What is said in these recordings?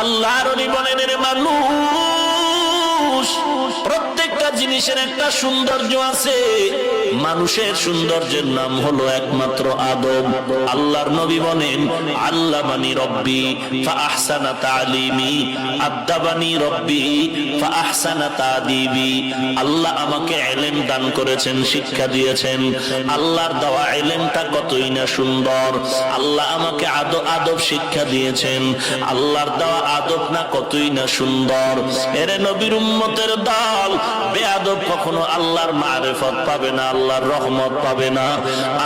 আল্লাহর ওলি বলেন, এর মানুষ, প্রত্যেকটা জিনিসের একটা সৌন্দর্য আছে। মানুষের সৌন্দর্যের নাম হলো একমাত্র আদব। আল্লাহর নবী বলেন, আল্লামানি রব্বি ফাআহসানা তালিমি, আদ্দাবানি রব্বি ফাআহসানা তাদিবি। আল্লাহ আমাকে ইলম দান করেছেন, শিক্ষা দিয়েছেন। আল্লাহর দেওয়া ইলমটা কতই না সুন্দর। আল্লাহ আমাকে আদব শিক্ষা দিয়েছেন। আল্লাহর দেওয়া আদব না কতই না সুন্দর। এরে নবীর উম্মতের দল, বেয়াদব কখনো আল্লাহর মারিফত পাবে না, আল্লাহর রহমত পাবে না।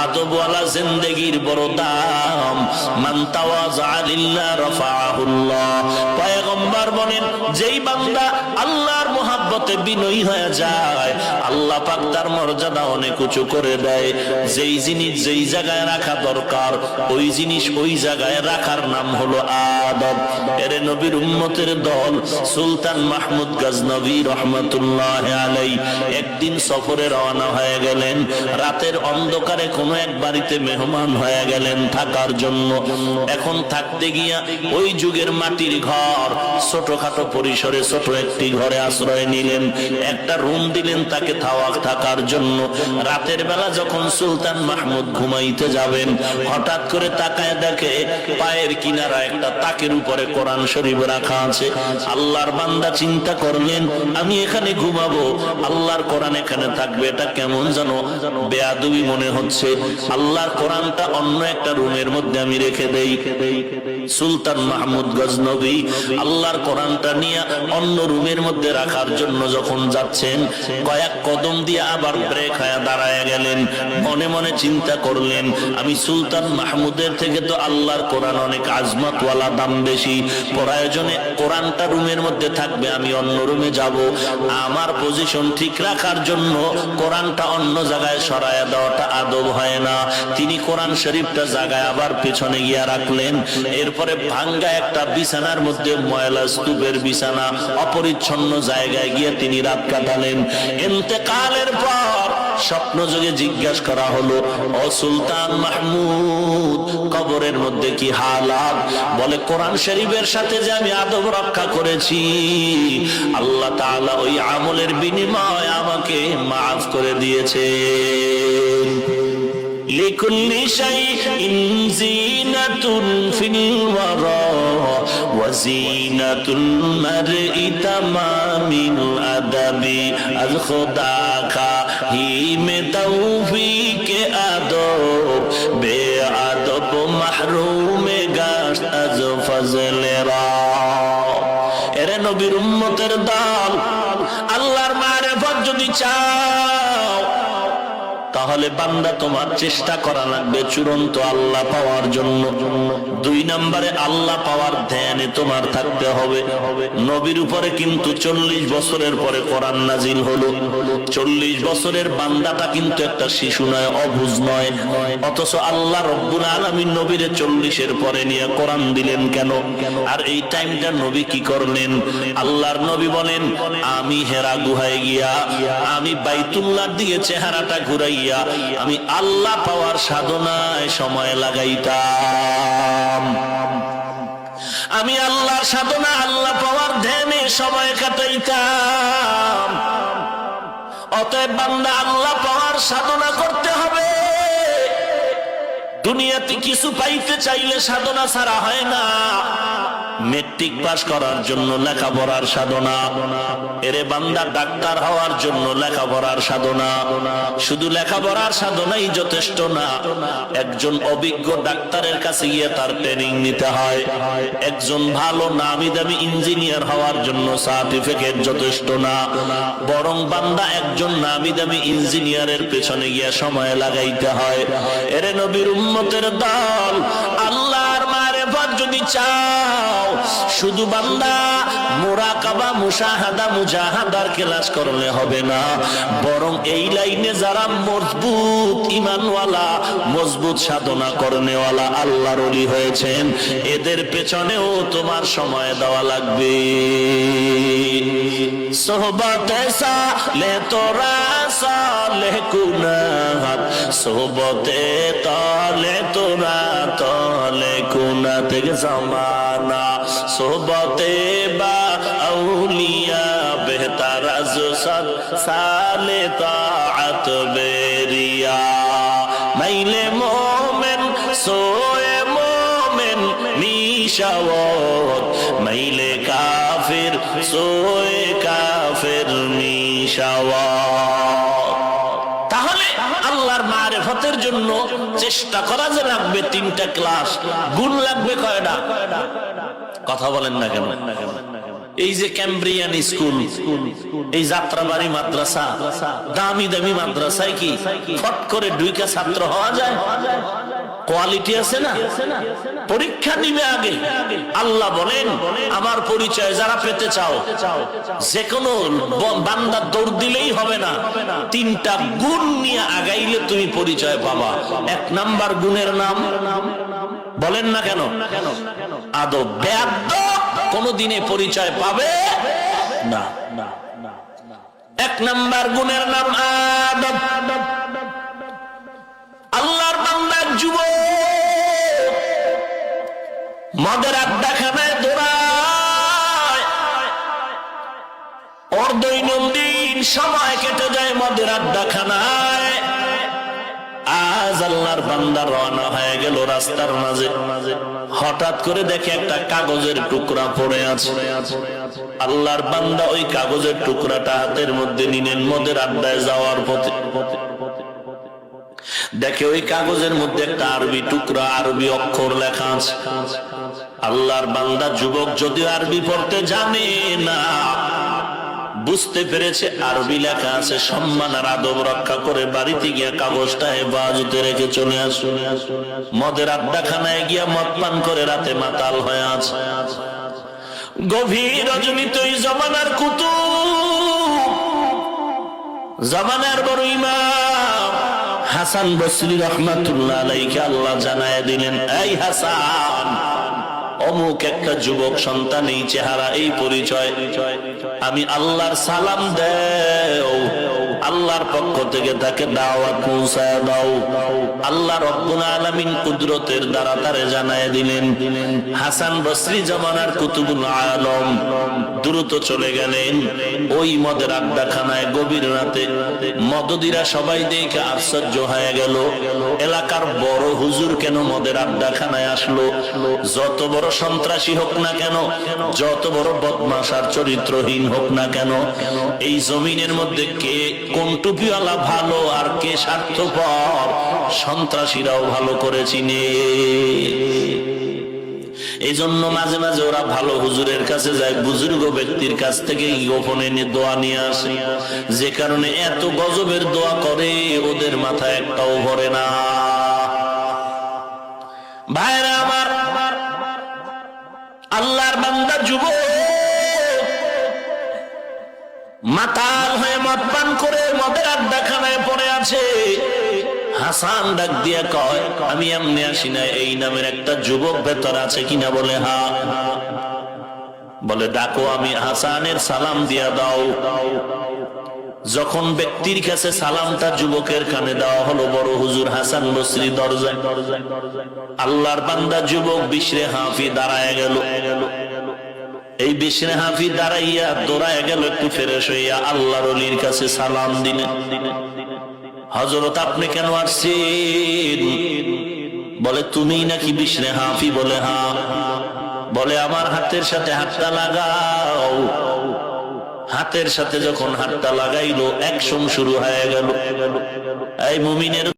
আদবওয়ালা জিন্দেগির বড় দাম। মান তাওয়াযা লিল্লাহ রাফাআহুল্লাহ। পয়গম্বর বলেন, যেই বান্দা আল্লাহর মহব্বতে বিনয়ী হয়ে যায়, আল্লাহ পাক তার মর্যাদা অনেক উঁচু করে দেয়। যেই জিনিস যেই জায়গায় রাখা দরকার, ওই জিনিস ওই জায়গায় রাখার নাম হলো আদব। এরে নবীর উম্মতের দল, সুলতান মাহমুদ গজনভী রহমতুল্লাহ আলাইহি একদিন সফরে রওনা হয়ে গেলেন। রাতের অন্ধকারে কোনো এক বাড়িতে মেহমান হয়ে গেলেন থাকার জন্য। এখন থাকতে গিয়া ওই যুগের মাটির ঘর, ছোটখাটো পরিসরে ছোট একটি ঘরে আশ্রয় নিলেন। একটা রুম দিলেন তাকে থাকার জন্য। রাতের বেলা যখন সুলতান মাহমুদ ঘুমাইতে যাবেন, হঠাৎ করে তাকায় দেখে পায়ের কিনারা একটা তাকের উপরে কোরআন শরীফ রাখা আছে। আল্লাহর বান্দা চিন্তা করলেন, আমি এখানে ঘুমাবো, আল্লাহর কোরআন এখানে থাকবে, এটা কেমন জানো বেয়াদবি মনে হচ্ছে। আল্লাহর কোরআনটা অন্য একটা রুমের মধ্যে আমি রেখে দেই। সুলতান মাহমুদ গজনভী আল্লাহর কোরআনটা নিয়ে অন্য রুমের মধ্যে রাখার জন্য যখন যাচ্ছেন, কয়েক কদম দিয়ে আবার ব্রেক হয়ে দাঁড়ায় গেলেন। মনে মনে চিন্তা করলেন, আমি সুলতান মাহমুদের থেকে তো আল্লাহর কোরআন অনেক আজমতওয়ালা, দাম বেশি। প্রয়োজনে কোরআনটা রুমের মধ্যে থাকবে, আমি অন্য রুমে যাব। আমার পজিশন ঠিক রাখার জন্য কোরআনটা অন্য জায়গায় সরায়া দেওয়াটা আদব হয় না। তিনি কোরআন শরীফটা জায়গায় আবার পিছনে গিয়া রাখলেন। এরপরে ভাঙ্গা একটা বিছানার মধ্যে, ময়লা স্তূপের বিছানা, অপরিচ্ছন্ন জায়গায় গিয়ে তিনি রাত কাটালেন। ইন্তেকালের পর স্বপ্ন যোগে জিজ্ঞাসা করা হলো, ও সুলতান মাহমুদ, কবরের মধ্যে কি হালাত? বলে, কোরআন শরীফের সাথে যে আমি আদব রক্ষা করেছি, আল্লাহ তাআলা ওই আমলের বিনিময় আমাকে মাফ করে দিয়েছে। লিকুল্লি শাইইন জিনাতুন ফিল ওয়ারা ওয়া জিনাতুল মারই তামামিল আদাবি। আজ খোদা কা হি মে তৌফিকে আদব, বে আদব মাহরুমে গাশ আজ ফজলেরা। এরে নবীর উম্মতের দল, আল্লাহর মারিফত যদি চাও, তাহলে বান্দা তোমার চেষ্টা করা লাগবে চূড়ান্ত আল্লাহ পাওয়ার জন্য। 2 নম্বরে আল্লাহ পাওয়ার ধ্যানে তোমার থাকতে হবে। নবীর উপরে কিন্তু 40 বছরের পরে কোরআন নাজিল হলো। 40 বছরের বান্দাটা কিন্তু একটা শিশু নয়, অবুঝ নয়। অথচ আল্লাহ রব্বুল আলামিন নবীরে 40-এর পরে নিয়ে কোরআন দিলেন কেন? আর এই টাইমটা নবী কি করলেন? আল্লাহর নবী বলেন, আমি হেরা গুহায় গিয়া, আমি বাইতুল্লাহর দিকে চেহারাটা ঘুরাইয়া আমি আল্লাহ পাওয়ার সাধনায় সময় লাগাইতাম। আমি আল্লাহর সাধনা, আল্লাহ পাওয়ার ধ্যানে সময় কাটাইতাম। অতএব বান্দা, আল্লাহ পাওয়ার সাধনা করতে হবে। দুনিয়াতে কিছু পাইতে চাইলে সাধনা ছাড়া হয় না। মেট্রিক পাস করার জন্য লেখাপড়ার সাধনা, এরে বান্দা ডাক্তার হওয়ার জন্য লেখাপড়ার সাধনা। শুধু লেখাপড়ার সাধনাই যথেষ্ট না, একজন অভিজ্ঞ ডাক্তারের কাছে গিয়ে তার ট্রেনিং নিতে হয়। একজন ভালো নামি দামি ইঞ্জিনিয়ার হওয়ার জন্য সার্টিফিকেট যথেষ্ট না, বরং বান্দা একজন নামি দামি ইঞ্জিনিয়ারের পেছনে গিয়ে সময় লাগাইতে হয়। এরে নবীর উম্মতের দল, আল্লাহর মারিফত যদি চাও, শুধু বান্দা মুরাকাবা, মুশাহাদা, মুজাহাদার ক্লাস করলে হবে না, বরং এই লাইনে যারা মজবুত ঈমানওয়ালা, মজবুত সাধনা করনেওয়ালা আল্লাহর ওলি হয়েছেন, এদের পেছনেও তোমার সময় দেওয়া লাগবে। সোহবত সালে তোরা সালেহ কুনাহাত সোহবতে তলে তোরা তলে কুনা থেকে জামানা সোহবতে বা আউলিয়া বেহতার আজ সালে তাআত বেরিয়া মাইলে মোমেন সোয়ে মোমেন নিশাওয়াত মাইলে কাফির সোয়ে কাফির নিশাওয়াত। তাহলে আল্লাহর মারিফতের জন্য চেষ্টা করা যে লাগবে 3টা ক্লাস, গুণ লাগবে কয়টা? কথা বলেন না কেন? এই যে ক্যাম্ব্রিয়ান স্কুল, এই যাত্রাবাড়ি মাদ্রাসা, দামি দামি মাদ্রাসায় কি ফট করে ঢুকে ছাত্র হওয়া যায়? কোয়ালিটি আছে না? পরীক্ষা দিবে আগে। আল্লাহ বলেন আমার পরিচয় যারা পেতে চাও, যে কোনো বান্দা দৌড় দিলেই হবে না, 3টা গুণ নিয়ে আগাইলে তুমি পরিচয় পাবা। 1 নাম্বার গুণের নাম বলেন না কেন? আদব। বেয়াদব কোনদিনে পরিচয় পাবে না। 1 নাম্বার গুণের নাম আদব। আল্লাহর বান্দা যুবক মদের আড্ডাখানায় দৌড়ায়, ওর দৈনন্দিন সময় কেটে যায় মদের আড্ডাখানায়। আজ আল্লাহর বান্দা রওনা হয়ে গেল রাস্তার মাঝে, হঠাৎ করে দেখে একটা কাগজের টুকরা পড়ে আছে। আল্লাহর বান্দা ওই কাগজের টুকরাটা হাতের মধ্যে নিলেন মদের আড্ডায় যাওয়ার পথে। দেখে ওই কাগজের মধ্যে একটা আরবি টুকরা, আরবি অক্ষর লেখা আছে। আল্লাহর বান্দা যুবক যদিও আরবি পড়তে জানে না, বুঝতে পেরেছে আরবি লেখা আছে, সম্মান আর আদব রক্ষা করে বাড়িতে গিয়া কাগজটা হেফাজতে রেখে চলে আসে। মদের আড্ডাখানায় গিয়া মদ পান করে রাতে মাতাল হয়ে আছে। গভীর রজনীতে ওই জমানার কুতুব, জমানার বড় ইমাম হাসান বসরি রাহমাতুল্লাহ আলাইহি আল্লাহ জানায় দিলেন, এই হাসান, অমুক একটা যুবক সন্তান, এই চেহারা, এই পরিচয়, আমি আল্লাহর সালাম দেও, আল্লাহর পক্ষ থেকে তাকে দাওয়াত পৌঁছায় দাও। আল্লাহ রব্বুল আলামিন কুদরতের দ্বারা তারে জানায় দিলেন। হাসান বসরি জামানার কুতুবুল আলম দ্রুত চলে গেলেন ওই মদের আড্ডাখানায়। গভীর রাতে মদদিরা সবাই দেখে আশ্চর্য হয়ে গেল, এলাকার বড় হুজুর কেন মদের আড্ডাখানায় আসলো? যত বড় সন্ত্রাসী হোক না কেন, যত বড় বদমাশ আর চরিত্রহীন হোক না কেন, এই জমিনের মধ্যে কে কোন টুপিওয়ালা ভালো আর কে স্বার্থপর, সন্ত্রাসীরাও ভালো করে চিনে। এই জন্য মাঝে মাঝে ওরা ভালো হুজুরের কাছে যায়, বুজুর্গ ব্যক্তির কাছ থেকে গোপনে দোয়া নিয়ে আসে, যে কারণে এত গজবের দোয়া করে ওদের মাথায় একটাও ভরে না। ভাইরা আমার, আল্লাহর বান্দা যুবক মাতাল হয়ে মদ পান করে মদের আড্ডাখানায় পড়ে আছে। হাসান ডাক দিয়া কয়, আমি এমনি আসি না, এই নামের একটা যুবক ভেতর আছে কিনা? বলে হ্যাঁ। বলে ডাকো, আমি হাসানের সালাম দিয়া দাও। যখন ব্যক্তির কাছে সালামটা যুবকের কানে দেওয়া হলো, বড় হুজুর হাসান বসরি দরজায়। আল্লাহর বান্দা যুবক বিশরে হাফি দাঁড়ায় গেল। এই বিশরে হাফি দাঁড়াইয়া দৌড়ায় গেল একটু ফ্রেশ হইয়া আল্লাহর ওলির কাছে সালাম দিলেন। হযরত আপনি কেন আসছেন? বলে তুমি নাকি বিশরে হাফি? বলে হ্যাঁ। বলে আমার হাতের সাথে হাতটা লাগাও। হাতের সাথে যখন হাতটা লাগাইলো, অ্যাকশন শুরু হয়ে গেল। এই মুমিনের